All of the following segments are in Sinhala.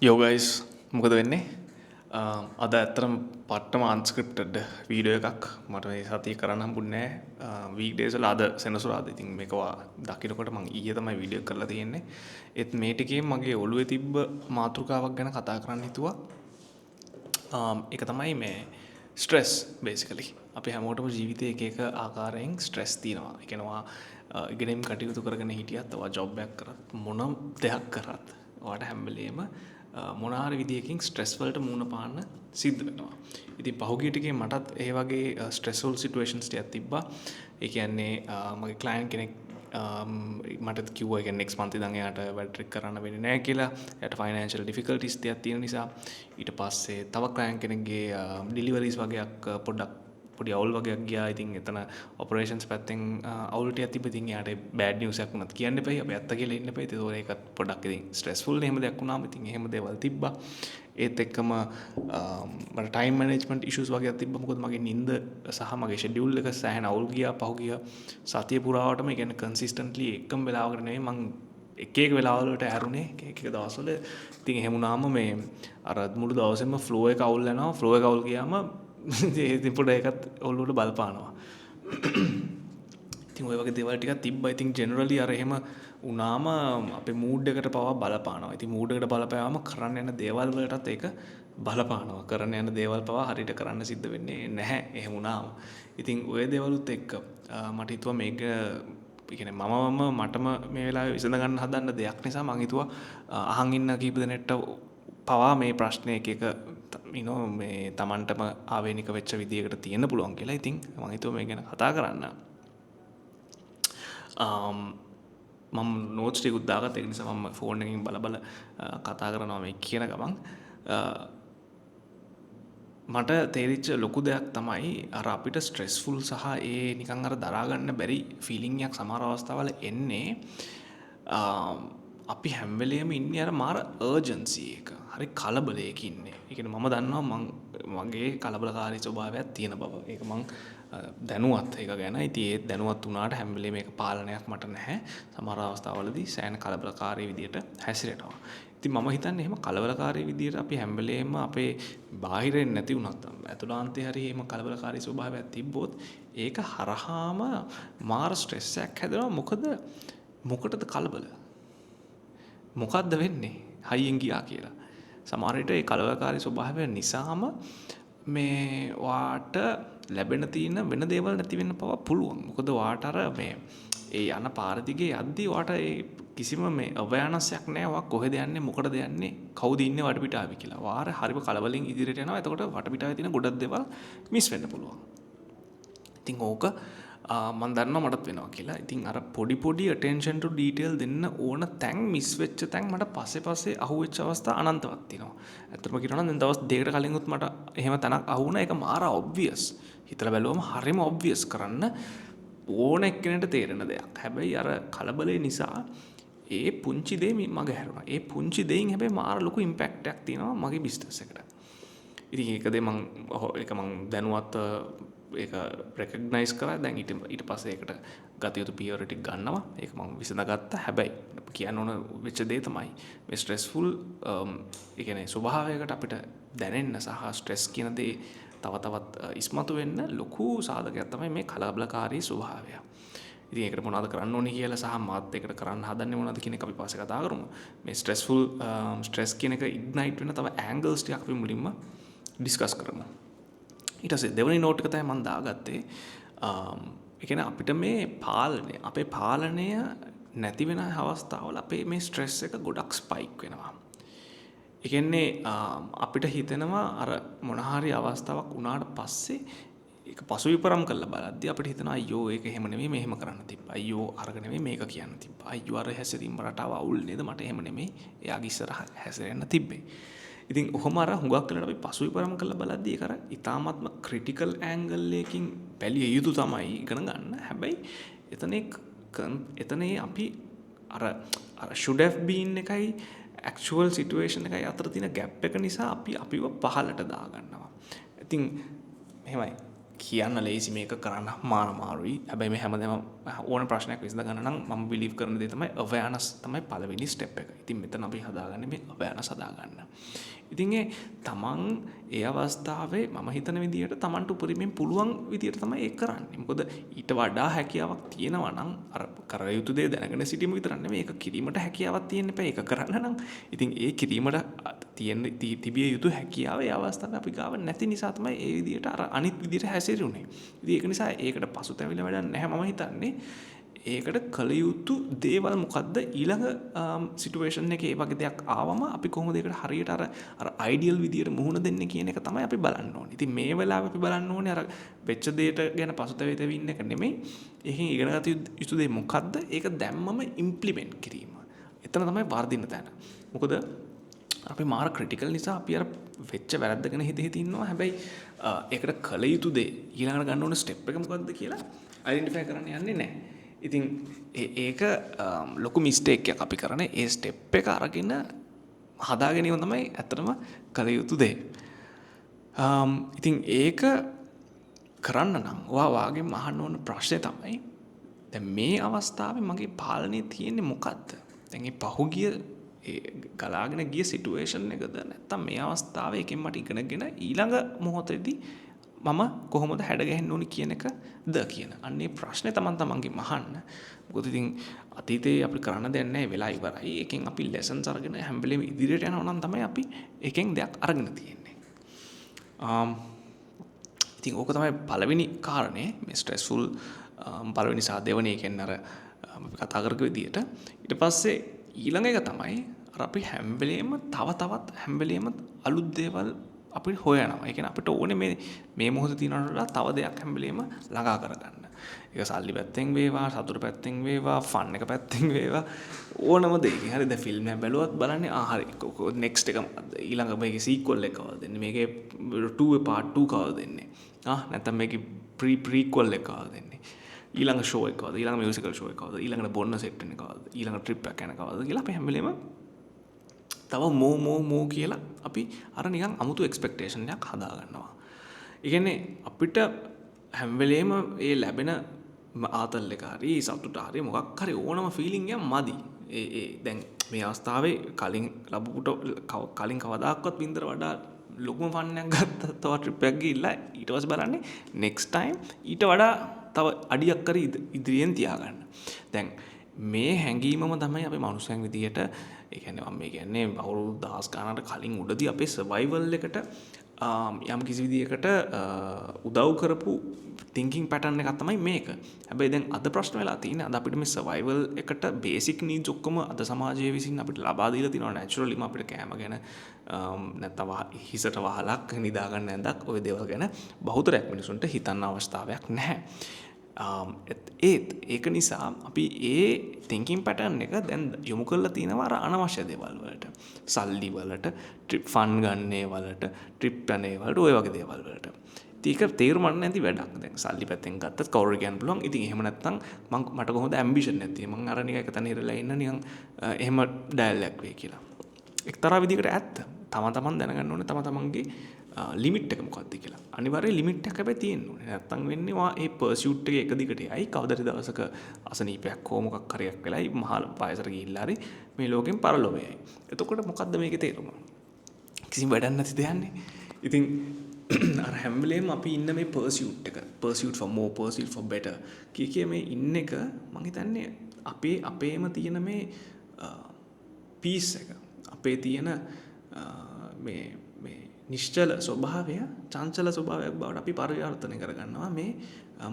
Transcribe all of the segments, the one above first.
යෝගයිස් මොකද වෙන්නේ අද ඇත්තරම් පට්ටම අන්ස්ක්‍රිප්ටඩ් වීඩියෝ එකක් මට මේ සතිය කරන්න හම්බුන්නේ වීක්ඩේස්වල අද සෙනසුරාදා ඉතින් මේකවා දකිනකොට මම ඊයේ තමයි වීඩියෝ කරලා තියෙන්නේ ඒත් මේ ටිකේ මගේ ඔළුවේ තිබ්බ මාතෘකාවක් ගැන කතා කරන්න හිතුවා ඒක තමයි මේ ස්ට්‍රෙස් බේසිකලි අපි හැමෝටම ජීවිතයේ එක එක ආකාරයෙන් ස්ට්‍රෙස් තියෙනවා ඒ කියනවා ඉගෙනීම් කටයුතු කරගෙන හිටියත් ඔයා ජොබ් එකක් කරත් මොන දෙයක් කරත් ඔයාට හැම වෙලේම මොනාර විදියකින් ස්ට්‍රෙස් වලට මුහුණ පාන්න සිද්ධ වෙනවා. ඉතින් පහුගිය ටිකේ මටත් ඒ වගේ ස්ට්‍රෙස්ෆුල් සිටුේෂන්ස් ටිකක් තිබ්බා. ඒ කියන්නේ මගේ ක්ලයන්ට් කෙනෙක් මට කිව්වා ඒ කියන්නේ next month ඉඳන් එයාට වැඩ ට්‍රික් කරන්න වෙන්නේ නැහැ කියලා. එයාට financial difficulties ටිකක් තියෙන නිසා ඊට පස්සේ තව ක්ලයන්ට් කෙනෙක්ගේ deliveries වගේක් පොඩි අවුල් වගේක් ගියා. ඉතින් එතන operations පැත්තෙන් අවුල් ටිකක් තිබ්බ. ඉතින් එයාට bad news එකක් වුණත් කියන්න එපයි. අපි ඇත්ත කියලා ඉන්න එපයි. ඒකත් පොඩ්ඩක් ඉතින් stressful නේ එහෙම දෙයක් වුණාම. ඉතින් එහෙම දේවල් තිබ්බා. ඒත් එක්කම මට time management issues වගේක් තිබ්බා. මොකද මගේ නිින්ද සහ මගේ schedule එක සෑහෙන අවුල් ගියා පහුගිය සතිය පුරාවටම. ඒ කියන්නේ consistently එකම වෙලාවකට නෙවෙයි මං එක වෙලාවලට ඇරුණේ එක දවස්වල. ඉතින් එහෙම වුණාම මේ අර මුළු දවසෙම flow එක අවුල් යනවා. flow එක අවුල් ගියාම ඉතින් පොඩ ඒකත් ඔළුවට බලපානවා. ඉතින් ඔය වගේ දේවල් ටිකක් තිබ්බා. ඉතින් ජෙනරලි අර එහෙම වුණාම අපේ මූඩ් එකට පවා බලපානවා. ඉතින් මූඩ් එකට බලපෑවම කරන්න යන දේවල් වලටත් ඒක බලපානවා. කරන්න යන දේවල් පවා හරියට කරන්න සිද්ධ වෙන්නේ නැහැ එහෙම වුණාම. ඉතින් ඔය දේවලුත් එක්ක මට හිතුවා මේක කියන්නේ මටම මේ වෙලාවේ විසඳ ගන්න හදන්න දෙයක් නිසා මං හිතුවා අහන් ඉන්න කීප දෙනෙක්ට පවා මේ ප්‍රශ්නේ එක මේ තමන්ටම ආවේනික වෙච්ච විදියකට තියෙන්න පුළුවන් කියලා. ඉතින් මම හිතුවා මේ ගැන කතා කරන්න. මම නෝට්ස් ටිකක් දාගත්තා. ඒ නිසා මම ෆෝන් එකකින් බල කතා කරනවා මේ කියන ගමන්. මට තේරිච්ච ලොකු දෙයක් තමයි අර අපිට ස්ට්‍රෙස්ෆුල් සහ ඒ නිකන් අර දරා ගන්න බැරි ෆීලිං එකක් සමහර අවස්ථාවල එන්නේ අපි හැම වෙලේම ඉන්නේ අර මාර අර්ජන්සි එක. හරි කලබලයක ඉන්නේ. ඒ කියන්නේ මම දන්නවා මගේ කලබලකාරී ස්වභාවයක් තියෙන බව. ඒක මං දැනුවත් ඒක ගැන. ඉතින් ඒ දැනුවත් වුණාට හැම වෙලේම මේක පාලනයක් මට නැහැ. සමහර අවස්ථාවලදී සෑහෙන කලබලකාරී විදියට හැසිරෙනවා. ඉතින් මම හිතන්නේ එහෙම කලබලකාරී විදියට අපි හැම වෙලේම අපේ බාහිරින් නැති වුණත් ඇතුළාන්තේ හරි එහෙම කලබලකාරී ස්වභාවයක් තිබ්බොත් ඒක හරහාම මාර ස්ට්‍රෙස් එකක් හැදෙනවා. මොකටද කලබල? මොකද්ද වෙන්නේ? හයියෙන් ගියා කියලා. සමහර විට ඒ කලබලකාරී ස්වභාවය නිසාම මේ වාට ලැබෙන තියෙන වෙන දේවල් නැති වෙන්න පවා පුළුවන්. මොකද වාට අර මේ ඒ යන පාර දිගේ යද්දී වාට ඒ කිසිම මේ අවයනස්යක් නැහැ. වා කොහෙද යන්නේ, මොකටද යන්නේ, කවුද ඉන්නේ වටපිටාවේ කියලා. වාර හරිම කලබලෙන් ඉදිරියට යනවා. එතකොට වටපිටාවේ තියෙන ගොඩක් දේවල් මිස් වෙන්න පුළුවන්. ඉතින් ඕක මම දන්නවා මටත් වෙනවා කියලා. ඉතින් අර පොඩි attention to detail දෙන්න ඕන තැන් මිස් වෙච්ච තැන් මට පස්සේ අහුවෙච්ච අවස්ථා අනන්තවත් තියෙනවා. ඇත්තටම කියනවා නම් දැන් දවස් දෙකකට කලින්ුත් මට එහෙම තැනක් අහුණා. ඒක මාර obvious. හිතලා බැලුවම හරිම obvious කරන්න ඕන එක්කෙනෙක්ට තේරෙන දෙයක්. හැබැයි අර කලබලේ නිසා ඒ පුංචි දේ මගේ හැරුණා. ඒ පුංචි දෙයින් හැබැයි මාර ලොකු ඉම්පැක්ට් එකක් තියෙනවා මගේ බිස්නස් එකට. ඉතින් ඒක මං දැනුවත් ඒක රෙකග්නයිස් කරා. දැන් ඊට පස්සේ ඒකට ගත යුතු පියවර ටික ගන්නවා. ඒක මම විසඳගත්තා. හැබැයි කියන්න ඕන වෙච්ච දේ තමයි මේ ස්ට්‍රෙස්ෆුල් ඒ කියන්නේ ස්වභාවයකට අපිට දැනෙන්න සහ ස්ට්‍රෙස් කියන දේ තවත් ඉස්මතු වෙන්න ලොකු සාධකයක් තමයි මේ කලබලකාරී ස්වභාවය. ඉතින් ඒකට මොනවද කරන්න ඕනේ කියලා සහ මාත් ඒකට කරන්න හදන්නේ මොනවද කියන එක අපි පස්සේ කතා කරමු. මේ ස්ට්‍රෙස් කියන එක ඉග්නයිට් වෙන තව ඇන්ගල්ස් ටිකක් අපි මුලින්ම ඩිස්කස් කරමු. ඊට පස්සේ දෙවෙනි නෝට් එක තමයි මම දාගත්තේ. ඒ කියන්නේ අපිට මේ අපේ පාලනය නැති වෙන අවස්ථාවල අපේ මේ ස්ට්‍රෙස් එක ගොඩක් ස්පයික් වෙනවා. ඒ කියන්නේ අපිට හිතෙනවා අර මොන හරි අවස්ථාවක් වුණාට පස්සේ ඒක පසුවිපරම් කරලා බලද්දී අපිට හිතෙනවා අයියෝ ඒක එහෙම නෙමෙයි මෙහෙම කරන්න තිබ්බා. අයියෝ අරක නෙමෙයි මේක කියන්න තිබ්බා. අයියෝ අර හැසිරීම රටාව අවුල් නේද? මට එහෙම නෙමෙයි. එයාගේ ඉස්සරහ හැසිරෙන්න තිබ්බේ. ඉතින් ඔහොම අර හුඟක් වෙලාවට අපි පසුවිපරම් කරලා බලද්දී ඒක අර ඊටාත්ම ක්‍රිටිකල් ඇන්ගල් එකකින් බැලිය යුතු තමයි ඉගෙන ගන්න. හැබැයි එතනේ අපි අර should have been එකයි actual situation එකයි අතර තියෙන gap එක නිසා අපි අපිව පහලට දා ගන්නවා. ඉතින් මෙහෙමයි කියන්න ලේසි මේක කරන්න මාරුයි. හැබැයි මේ හැමදේම ඕන ප්‍රශ්නයක් විසඳගන්න නම් මම බිලීව් කරන දේ තමයි අවයනස් තමයි පළවෙනි ස්ටෙප් එක. ඉතින් මෙතන අපි හදාගන්නේ මේ අවයනස් හදාගන්න. ඉතින් ඒ තමන් ඒ අවස්ථාවේ මම හිතන විදිහට තමන්ට උපරිමයෙන් පුළුවන් විදිහට තමයි ඒක කරන්නේ. මොකද ඊට වඩා හැකියාවක් තියෙනවා නම් අර කර යුතු දේ දැනගෙන සිටීම විතරක් නෙමෙයි ඒක කිරීමට හැකියාවක් තියෙන්න එපා. ඒක කරන්න නම් ඉතින් ඒ කිරීමට තියෙන තිබිය යුතු හැකියාව ඒ අවස්ථාවේ අපි ගාව නැති නිසා තමයි ඒ විදිහට අර අනිත් විදිහට හැසිරුනේ. ඉතින් ඒක නිසා ඒකට පසුතැවිලා වැඩක් නැහැ මම හිතන්නේ. ඒකට කළ යුතු දේවල් මොකද්ද ඊළඟ සිටුේෂන් එකේ ඒ වගේ දෙයක් ආවම අපි කොහොමද ඒකට හරියට අර අයිඩියල් විදියට මුහුණ දෙන්නේ කියන එක තමයි අපි බලන්න ඕනේ. ඉතින් මේ වෙලාවේ අපි බලන්න ඕනේ අර වෙච්ච දෙයට ගැන පසුතැවිලා ඉන්න එක නෙමෙයි. ඒකෙන් ඉගෙන ගත යුතු දේ මොකද්ද? ඒක දැම්මම ඉම්ප්ලිමන්ට් කිරීම. එතන තමයි වර්ධින තැන. මොකද අපි මාර ක්‍රිටිකල් නිසා අපි අර වෙච්ච වැරද්ද ගැන හිත ඉන්නවා. හැබැයි ඒකට කළ යුතු දේ ඊළඟට ගන්න ඕන ස්ටෙප් එක මොකද්ද කියලා අයිඩෙන්ටිෆයි කරන්න යන්නේ නැහැ. ඉතින් ඒක ලොකු මිස්ටේක් එකක් අපි කරන්නේ. ඒ ස්ටෙප් එක අරගෙන හදා ගැනීම තමයි ඇත්තටම කළ යුතු දේ. ඉතින් ඒක කරන්න නම් වාගේ අහන්න ඕන ප්‍රශ්නේ තමයි දැන් මේ අවස්ථාවේ මගේ පාලනේ තියෙන්නේ මොකද්ද? දැන් මේ පහුගිය ගලාගෙන ගිය සිටුේෂන් එකද නැත්තම් මේ අවස්ථාවේ එකෙන් මට ඉගෙනගෙන ඊළඟ මොහොතේදී මම කොහොමද හැඩ ගැහෙන්න ඕනි කියන එකද කියන අන්නේ ප්‍රශ්නේ තමන්ගේ මහන්න. මොකද ඉතින් අතීතේ අපි කරන්න දෙයක් නැහැ වෙලා ඉවරයි. එකෙන් අපි ලෙසන්ස් අරගෙන හැම වෙලේම ඉදිරියට යනවා නම් තමයි අපි එකෙන් දෙයක් අරගෙන තියෙන්නේ. ඉතින් ඕක තමයි පළවෙනි කාරණේ මේ ස්ට්‍රෙස්ෆුල් පළවෙනි සහ දෙවෙනි එකෙන් අර අපි කතා කරපු විදියට. ඊට පස්සේ ඊළඟ එක තමයි අර අපි හැම වෙලේම තවත් හැම වෙලේම අලුත් දේවල් අපි හොයනවා. ඒ කියන්නේ අපිට ඕනේ මේ මොහොතේ තියෙනවට තව දෙයක් හැම වෙලේම ළඟා කරගන්න. ඒක සල්ලි පැත්තෙන් වේවා, සතුට පැත්තෙන් වේවා, ෆන් එක පැත්තෙන් වේවා ඕනම දෙයකින්. හරි දැන් ෆිල්ම් එක බැලුවත් බලන්නේ හරි නෙක්ස්ට් එක මොකද්ද? ඊළඟ මේකේ සීක්වල් එක කවද දෙන්නේ? මේකේ 2 part 2 කවද දෙන්නේ? නැත්නම් මේකේ ප්‍රීක්වල් එක කවද දෙන්නේ? ඊළඟ ෂෝ එක කවද? ඊළඟ මියුසිකල් ෂෝ එක කවද? ඊළඟට බොන්න සෙට් වෙන කවද? ඊළඟ ට්‍රිප් එකක් යන කවද කියලා අපි හැම වෙලේම තව මෝ කියලා අපි අර නිකන් අමුතු එක්ස්පෙක්ටේෂන් එකක් හදා ගන්නවා. ඒ කියන්නේ අපිට හැම වෙලේම ඒ ලැබෙන ආතල් එක හරි සතුට හරි මොකක් හරි ඕනම ෆීලිං එකක් මදි. ඒ දැන් මේ අවස්ථාවේ කලින් ලැබුට කලින් කවදාකවත් වින්දර වඩා ලොකුම ෆන් එකක් ගත්තා තව ට්‍රිප් එකක් ගිහිල්ලා ඊට පස්සේ බලන්නේ next time ඊට වඩා තව අඩියක් කර ඉදිරියෙන් තියාගන්න. දැන් මේ හැඟීමම තමයි අපි මනුස්සයන් විදියට ඒ කියන්නේ මම කියන්නේ අවුරුදු 10 ගණනකට කලින් උඩදී අපේ සර්වයිවල් එකට යම් කිසි විදියකට උදව් කරපු thinking pattern එකක් තමයි මේක. හැබැයි දැන් අද ප්‍රශ්න වෙලා තියෙන්නේ අද අපිට මේ සර්වයිවල් එකට බේසික් නීඩ්ස් ඔක්කොම අද සමාජයේ විසින් අපිට ලබා දීලා තිනවා නැචරලිම අපිට කෑම ගැන නැත්නම් හිසට වහලක් නිදා ගන්න නැන්දක් ওই දේවල් ගැන බහුතරයක් මිනිසුන්ට හිතන්න අවස්ථාවක් නැහැ. ඒක නිසා අපි ඒ thinking pattern එක දැන් යොමු කරලා තිනවා අර අනවශ්‍ය දේවල් වලට. සල්ලි වලට, ට්‍රිප් ෆන් ගන්නේ වලට, ට්‍රිප් යන්නේ වලට ඔය වගේ දේවල් වලට. ඒක තේරුම් ගන්න නැති වැඩක්. දැන් සල්ලි පැත්තෙන් ගත්තත් කවුරු කියන්න පුළුවන්. ඉතින් එහෙම නැත්නම් මට කොහොමද ඇම්බිෂන් නැති. මං අර නිකන් එක තැන ඉරලා ඉන්න නිකන් එහෙම ඩයල් එකක් වෙයි කියලා. එක්තරා විදිහකට ඇත්ත. තමන් දැනගන්න ඕනේ තමන්ගේ ලිමිට් එක මොකක්ද කියලා. අනිවාර්යයෙන් ලිමිට් එකක් හැබැයි තියෙන්න ඕනේ. නැත්තම් වෙන්නේ ඒ පර්සියුට් එකේ එක දිගට යයි. කවදාද දවසක අසනීපයක් හෝ මොකක් හරියක් වෙලයි මහා පායසට ගිහිල්ලා හරි මේ ලෝකෙන් පරලොවයයි. එතකොට මොකද්ද මේකේ තේරුම? කිසිම වැඩක් නැති දෙයක්නේ. ඉතින් අර හැම වෙලේම අපි ඉන්න මේ පර්සියුට් එක pursuit for more, pursuit for better කිය මේ ඉන්න එක මං හිතන්නේ අපේම තියෙන මේ පීස් එක අපේ තියෙන මේ නිශ්චල ස්වභාවය චංචල ස්වභාවයක් බවට අපි පරිවර්තනය කරගන්නවා මේ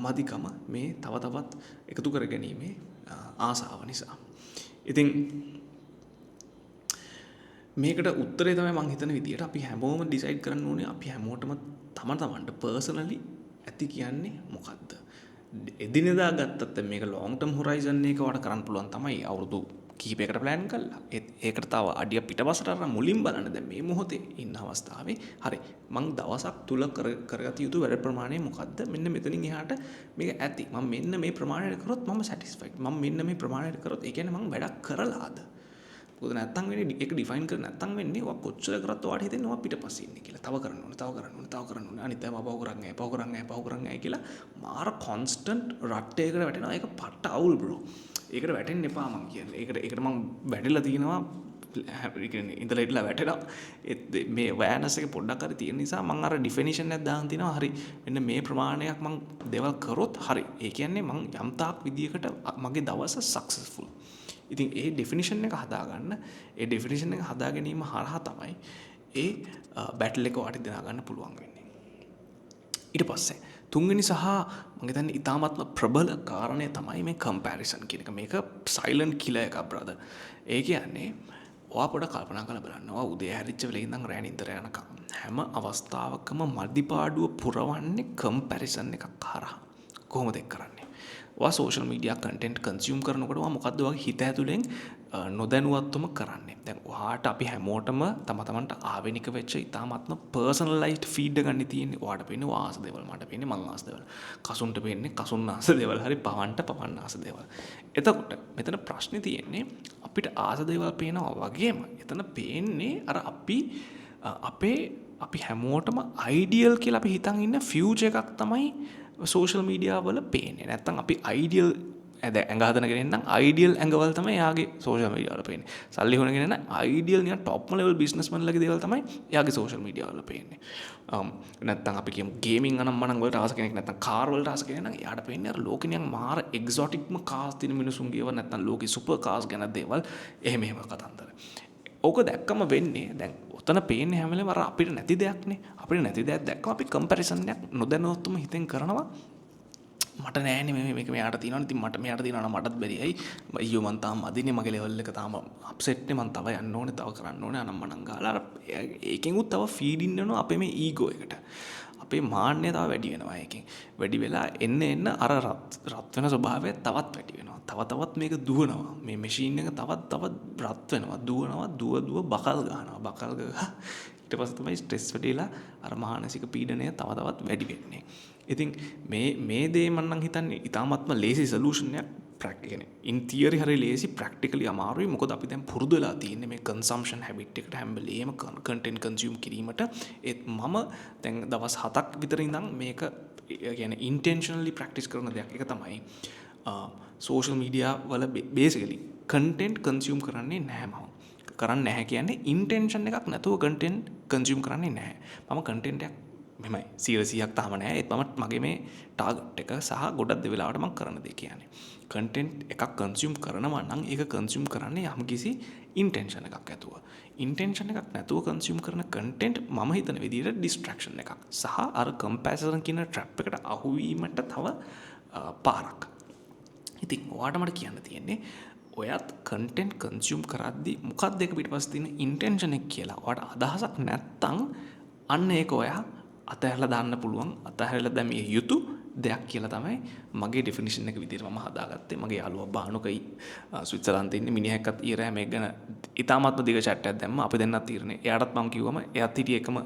මදිකම මේ තව තවත් එකතු කර ගැනීමේ ආසාව නිසා. ඉතින් මේකට උත්තරේ තමයි මං හිතන විදියට අපි හැමෝම ඩිසයිඩ් කරන්න ඕනේ අපි හැමෝටම තමන්ට පර්සනලි ඇති කියන්නේ මොකද්ද? එදිනෙදා ගත්තත් මේක ලොන්ග් ටර්ම් හොරයිසන් එක වට කරන්න පුළුවන් තමයි අවුරුදු කිහිපයකට ප්ලෑන් කරලා. ඒකට තව අඩිය පිටපසට අරන් මුලින් බලන්න දැන් මේ මොහොතේ ඉන්න අවස්ථාවේ හරි මං දවසක් තුල කරගත යුතු වැඩ ප්‍රමාණය මොකද්ද? මෙන්න මෙතනින් එහාට මේක ඇති. මම මෙන්න මේ ප්‍රමාණයට කරොත් මම සැටිස්ෆයිඩ්. මම මෙන්න මේ ප්‍රමාණයට කරොත් ඒ කියන්නේ මං වැඩක් කරලාද? මොකද නැත්තම් වෙන්නේ ඒක ඩිෆයින් කරලා නැත්තම් වෙන්නේ ඔයා කොච්චර කරත් ඔයාට හිතෙන්නේ ඔයා පිටපස්සේ ඉන්නේ කියලා. තව කරන්න ඕනේ. අනිත් ඒවා පව කරන්නේ කියලා මාර කොන්ස්ටන්ට් රට්ටයකට වැටෙනවා. ඒක පට්ට අවුල් බ්‍රෝ. ඒකට වැටෙන්න එපා මං කියන්නේ. ඒකට මං වැටිලා තියෙනවා. ඉඳලා ඉట్లా වැටෙනවා. මේ වෑනස් එක පොඩ්ඩක් හරි තියෙන නිසා මං අර ඩිෆිනිෂන් එකක් දාන් තිනවා. හරි. මෙන්න මේ ප්‍රමාණයක් මං දේවල් කරොත් හරි. ඒ කියන්නේ මං යම් තාක් විදියකට මගේ දවස සක්සස්ෆුල්. ඉතින් ඒ ඩෙෆිනිෂන් එක හදාගන්න, ඒ ඩෙෆිනිෂන් එක හදා ගැනීම හරහා තමයි ඒ බැටල් එක වාට දෙනා ගන්න පුළුවන් වෙන්නේ. ඊට පස්සේ තුන්වෙනි සහ මම හිතන්නේ ඊටාත්ම ප්‍රබල කාරණය තමයි මේ කම්පැරිසන් කියන එක. මේක සයිලන්ට් කිලර් එකක් බ්‍රදර්. ඒ කියන්නේ ඔයා පොඩ කල්පනා කරලා බලන්න. ඔයා උදේ හැරිච්ච වෙලේ ඉඳන් රෑ නින්දට යනකම් හැම අවස්ථාවකම මදිපාඩුව පුරවන්නේ කම්පැරිසන් එකක් හරහා. කොහොමද ඒක කරන්නේ? ඔයා සෝෂල් මීඩියා කන්ටෙන්ට් කන්සියුම් කරනකොට ඔයා මොකද්ද ඔයාගේ හිත ඇතුලෙන් නොදැනුවත්වම කරන්නේ? දැන් ඔයාට අපි හැමෝටම තම තමන්ට ආවෙනික වෙච්ච ඉතාමත්ම පර්සනලයිස්ඩ් ෆීඩ් එකක් ගන්න තියෙන්නේ. ඔයාට පේන්නේ ඔයා ආස දේවල්, මට පේන්නේ මං ආස දේවල්. කසුන්ට පේන්නේ කසුන් ආස දේවල්, හරි පවන් ආස දේවල්. එතකොට මෙතන ප්‍රශ්නේ තියෙන්නේ අපිට ආස දේවල් පේනවා වගේම එතන පේන්නේ අර අපි හැමෝටම අයිඩියල් කියලා අපි හිතන් ඉන්න ෆියුචර් එකක් තමයි සෝෂල් මීඩියා වල පේන්නේ. නැත්තම් අපි අයිඩියල් ඇඟ හදන කෙනෙක් නම් අයිඩියල් ඇඟවල තමයි එයාගේ සෝෂල් මීඩියා වල පේන්නේ. සල්ලි හොයන කෙනෙක් නම් අයිඩියල් නිකන් টොප්ම ලෙවල් බිස්නස්මන්ලගේ දේවල් තමයි එයාගේ සෝෂල් මීඩියා වල පේන්නේ. නැත්තම් අපි කියමු ගේමින් අනම්මනම් වලට ආස කෙනෙක් නැත්තම් කාර් වලට ආස කෙනෙක් නම් එයාට පේන්නේ අර ලෝකේ නිකන් මාර එක්සොටික්ම කාර්ස් තියෙන මිනිසුන්ගේ ඒවා නැත්තම් ලෝකේ සුපර් කාර්ස් ගැන දේවල් එහෙම කතන්දර. ඕක දැක්කම වෙන්නේ දැන් ඔතන පේන්නේ හැම වෙලේම අර අපිට නැති දෙයක්නේ. අපිට නැති දෙයක් දැක්කම අපි කම්පැරිසන් එකක් නොදැනුවත්වම හිතෙන් කරනවා. මට නෑනේ මේක මෙයාට තියෙනවා. ඉතින් මට මෙයාට තියෙනවා නම් මටත් බැරියයි. අයියෝ මං තාම මදිනේ මගේ ලෙවල් එක තාම අප්සෙට් නේ. මං තව යන්න ඕනේ, තව කරන්න ඕනේ අනම්මනම් ගාලා. අර ඒකෙන් උත් තව ෆීඩ් ඉන්න වෙනවා අපේ මේ ඊගෝ එකට. අපේ මාන්නය තව වැඩි වෙනවා ඒකෙන්. වැඩි වෙලා එන්න අර රත් වෙන ස්වභාවය තවත් වැඩි වෙනවා. තවත් මේක දුවනවා. මේ මැෂින් එක තවත් රත් වෙනවා. දුව බකල් ගන්නවා. බකල් ගහ ඊට පස්සේ තමයි ස්ට්‍රෙස් වැඩිලා අර මානසික පීඩනය තවත් වැඩි වෙන්නේ. ඉතින් මේ දේ මම නම් හිතන්නේ ඊටාත්ම ලේසි සොලියුෂන් එකක්. ඉන් තියරි හරි ලේසි, ප්‍රැක්ටිකලි අමාරුයි. මොකද අපි දැන් පුරුදු වෙලා තියෙන්නේ මේ කන්සම්ප්ෂන් හැබිට් එකට හැම වෙලේම කන්ටෙන්ට් කන්සියුම් කිරීමට. ඒත් මම දැන් දවස් 7ක් විතර ඉඳන් මේක කියන්නේ ඉන්ටෙන්ෂනලි ප්‍රැක්ටිස් කරන දෙයක්. ඒක තමයි සෝෂල් මීඩියා වල බේසිකලි කන්ටෙන්ට් කන්සියුම් කරන්නේ නැහැ මම. කරන්නේ නැහැ කියන්නේ ඉන්ටෙන්ෂන් එකක් නැතුව කන්ටෙන්ට් කන්සියුම් කරන්නේ නැහැ. මම කන්ටෙන්ට් එකක් මෙමයි 100%ක් තාම නැහැ. ඒත් මගේ මේ ටාගට් එක සහ ගොඩක් වෙලාවට මම කරන දේ කියන්නේ කන්ටෙන්ට් එකක් කන්සියුම් කරනවා නම් ඒක කන්සියුම් කරන්නේ යම්කිසි ඉන්ටෙන්ෂන් එකක් ඇතුව. ඉන්ටෙන්ෂන් එකක් නැතුව කන්සියුම් කරන කන්ටෙන්ට් මම හිතන විදිහට ඩිස්ට්‍රැක්ෂන් එකක් සහ අර කම්පැරිසන් කියන ට්‍රැප් එකට අහු වීමට තව පාරක්. ඉතින් ඔයාට මට කියන්න තියෙන්නේ ඔයත් කන්ටෙන්ට් කන්සියුම් කරද්දී මොකක්ද ඒක පිටපස්සේ තියෙන ඉන්ටෙන්ෂන් එක කියලා ඔයාට අදහසක් නැත්තම් අන්න ඒක ඔයා අතහැරලා දාන්න පුළුවන්. අතහැරලා දැමිය යුතු දෙයක් කියලා තමයි මගේ ඩෙෆිනිෂන් එක විදිහට මම හදාගත්තේ. මගේ යාළුවා බානුකයි ස්විට්සර්ලන්තේ ඉන්නේ. මිනිහෙක්වත් ඊරෑ මේක ගැන ඉතාමත්ම දිග chat එකක් දැම්මා. අපි දෙන්නත් තීරණේ. එයාටත් මම කිව්වම එයාත් හිටියේ එකම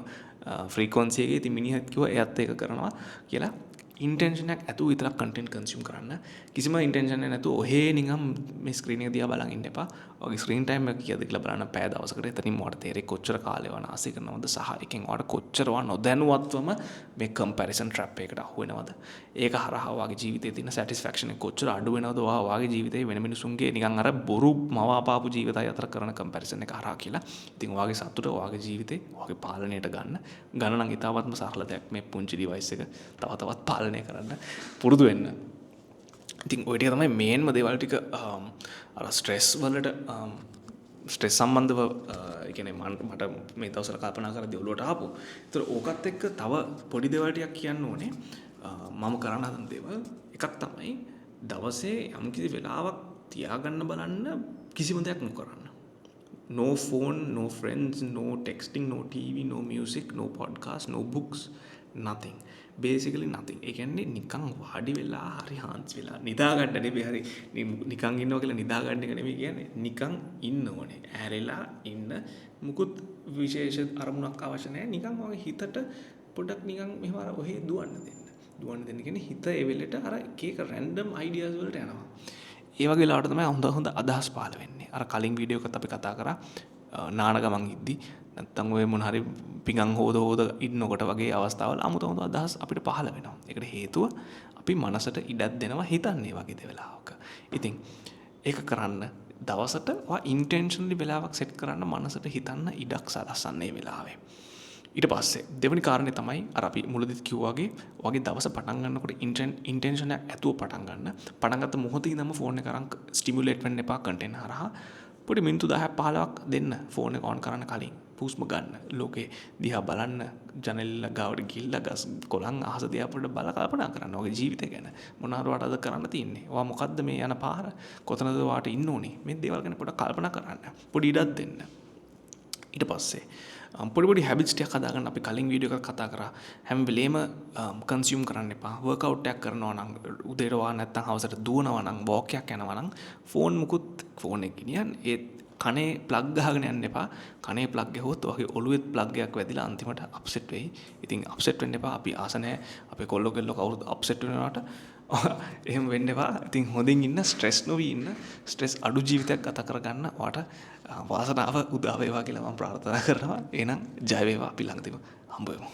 ෆ්‍රීකවන්සි එකේ. ඉතින් මිනිහෙක් කිව්වා එයාත් ඒක කරනවා කියලා. ඉන්ටෙන්ෂන් එකක් ඇතුව විතරක් කන්ටෙන්ට් කන්සියුම් කරන්න. කිසිම ඉන්ටෙන්ෂන් එකක් නැතුව ඔහේ නිකන් මේ ස්ක්‍රීන් එක දිහා බලන් ඉන්න එපා. ඔයගේ ස්ක්‍රීන් ටයිම් එක කීයද කියලා බලන්න පැය දවසකට. එතනින් ඔයාලට තේරෙයි කොච්චර කාලය වනාසය කරනවද සහ එකෙන් ඔයාලට කොච්චර නොදැනුවත්වම මේ කම්පැරිසන් ට්‍රැප් එකකට අහු වෙනවද. ඒක හරහා ඔයාගේ ජීවිතේ තියෙන සැටිස්ෆැක්ෂන් එක කොච්චර අඩු වෙනවද ඔයාගේ ජීවිතේ වෙන මිනිසුන්ගේ නිකන් අර බොරු මවාපාපු ජීවිතය අතර කරන කම්පැරිසන් එක හරහා කියලා. ඉතින් ඔයාගේ සතුට ඔයාගේ ජීවිතේ ඔයාගේ පාලනයට ගන්න නම් ඉතාමත්ම සරල දෙයක් මේ පුංචි ඩිවයිස් එක තවත් පාලනය කරන්න පුරුදු වෙන්න. ඉතින් ඔය ටික තමයි මේන්ම දේවල් ටික අර ස්ට්‍රෙස් වලට ස්ට්‍රෙස් සම්බන්ධව ඒ කියන්නේ මට මේ දවස්වල කල්පනා කරද්දී ඔළුවට ආපු. ඒතර ඕකත් එක්ක තව පොඩි දේවල් ටිකක් කියන්න ඕනේ. මම කරන්න හදන දේවල් එකක් තමයි දවසේ යම්කිසි වෙලාවක් තියාගන්න බලන්න කිසිම දෙයක් නොකරන්න. No phone, no friends, no texting, no TV, no music, no podcast, no books, nothing. Basically nothing. ඒ කියන්නේ නිකන් වාඩි වෙලා හරි හාන්සි වෙලා නිදාගන්න නෙමෙයි හරි නිකන් ඉන්නවා කියලා නිදාගන්න එක නෙමෙයි කියන්නේ නිකන් ඉන්න ඕනේ. ඇරෙලා ඉන්න මුකුත් විශේෂ අරමුණක් අවශ්‍ය නැහැ. නිකන් වගේ හිතට පොඩ්ඩක් නිකන් මෙහෙම අර ඔහේ දුවන්න දෙන්න. දුවන්න දෙන්න කියන්නේ හිත ඒ වෙලෙට අර එක එක රැන්ඩම් අයිඩියාස් වලට යනවා. ඒ වගේ වෙලාවට තමයි හොඳ අදහස් පහළ වෙන්නේ. අර කලින් වීඩියෝ එකත් අපි කතා කරා නාන ගමන් ඉද්දි නැත්තම් ඔය මොන හරි පිඟන් හොද ඉන්නකොට වගේ අවස්ථාවල අමුතු අදහස් අපිට පහළ වෙනවා. ඒකට හේතුව අපි මනසට ඉඩක් දෙනවා හිතන්නේ වගේ වෙලාවක. ඉතින් ඒක කරන්න දවසට ඉන්ටෙන්ෂනලි වෙලාවක් සෙට් කරන්න මනසට හිතන්න ඉඩක් සලස්සන්නේ වෙලාවේ. ඊට පස්සේ දෙවනි කාරණේ තමයි අර අපි මුලදිත් කිව්වාගේ වගේ දවස පටන් ගන්නකොට ඉන්ටෙන්ෂන් එකක් ඇතුව පටන් ගන්න. පටන් ගත්ත මොහොතේ ඉඳන්ම ෆෝන් එක අරන් ස්ටිමියුලේට් වෙන්න එපා කන්ටෙන්ට් හරහා. පොඩි මිනිත්තු 10ක් 15ක් දෙන්න ෆෝන් එක ඔන් කරන්න කලින්. හුස්ම ගන්න. ලෝකේ දිහා බලන්න ජනෙල් ගාවට ගිහිල්ලා ගස් කොළන් අහස දිහා පොඩ්ඩක් බල කල්පනා කරන්න. ඔගේ ජීවිතය ගැන මොනවාද වටද කරන්න තියෙන්නේ. ඔයා මොකද්ද මේ යන පාර? කොතනද ඔයාට ඉන්න ඕනේ? මේ දේවල් ගැන පොඩ්ඩක් කල්පනා කරන්න. පොඩි ඉඩක් දෙන්න. ඊට පස්සේ පොඩි හැබිට්ස් ටිකක් හදාගන්න. අපි කලින් වීඩියෝ එකක් කතා කරා හැම වෙලේම කන්සියුම් කරන්න එපා. වර්ක්අවුට් එකක් කරනවා නම් උදේට වා නැත්තම් හවසට දුවනවා නම් වෝක් එකක් යනවා නම් ෆෝන් මුකුත් ෆෝන් එක ගෙනියන්න. ඒ කනේ ප්ලග් ගහගෙන යන්න එපා. කනේ ප්ලග් ගහුවොත් ඔයගේ ඔළුවෙත් ප්ලග් එකක් වැදිලා අන්තිමට අප්සෙට් වෙයි. ඉතින් අප්සෙට් වෙන්න එපා. අපි ආස නැහැ අපේ කොල්ලෝ කෙල්ලෝ කවුරුත් අප්සෙට් වෙනවාට. එහෙම වෙන්න එපා. ඉතින් හොඳින් ඉන්න, ස්ට්‍රෙස් නොවි ඉන්න, ස්ට්‍රෙස් අඩු ජීවිතයක් ගත කරගන්න ඔයාට වාසනාව උදා වේවා කියලා මම ප්‍රාර්ථනා කරනවා. එහෙනම් ජය වේවා අපි ළඟදීම හම්බ වෙමු.